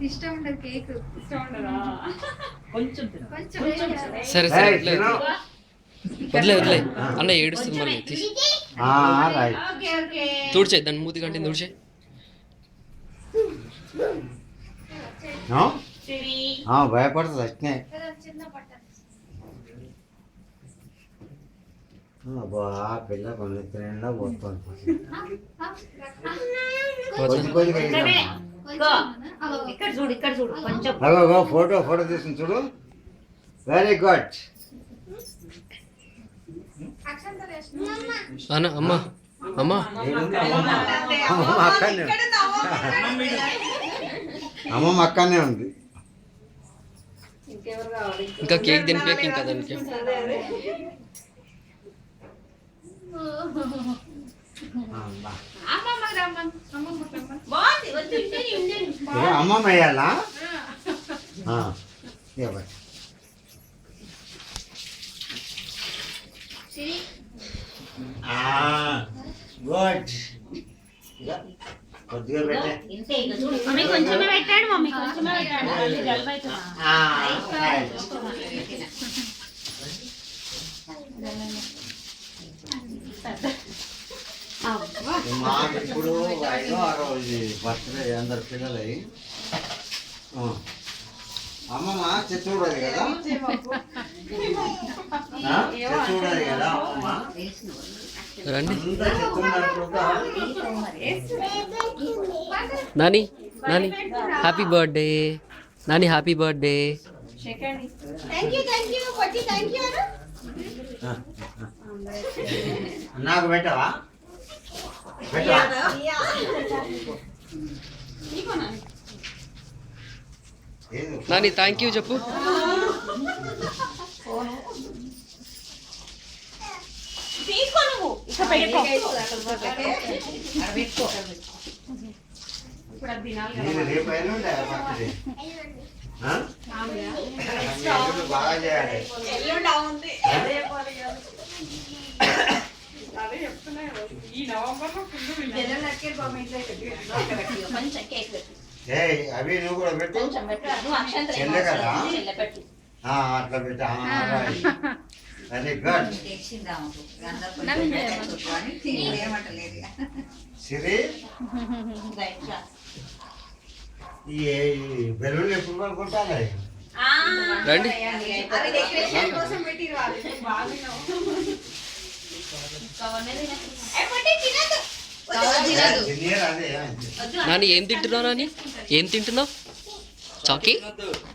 ఇష్టం ఉండదు కేక్. కొంచెం సరే సరే వదిలే వదిలే అన్న ఏడుస్తుంది మళ్ళీ తీసి తుడిచే దాన్ని మూతి కంటే తుడిచే భయపడుతుంది అట్నే పిల్ల కొన్ని పోతుంది ఫోటో ఫోటో తీసుకుని చూడు. Very good. అన్న అమ్మా అమ్మా అమ్మమ్మ అక్కనే ఉంది. ఇంకా కేక్ తినిపోయాక ఇంకా దానికి అమ్మమ్మ వేయాలా? గుడ్. కొద్దిగా పెట్టే కొంచెమే పెట్టాడు మమ్మీ, కొంచెమే పెట్టాడు. మాకు ఇప్పుడు 5 6 బర్త్డే అందరు పిల్లలవి. అమ్మమ్మ చూడదు కదా, చూడదు కదా అమ్మమ్మ. రండి Nani Nani happy birthday Nani happy birthday. నాకు పెట్టవా? పెట్టవా? నాని థ్యాంక్ యూ చెప్పు. బాగా చేయాలి. అవి నువ్వు కూడా పెట్టు. చెల్లె కదా అట్లా పెట్టా. Very good. సిరి ఈ బెలూన్లు ఎప్పుడు కొనుక్కుంటాను. రండి నాని ఏం తింటున్నావు? నాని ఏం తింటున్నావు? చాకీ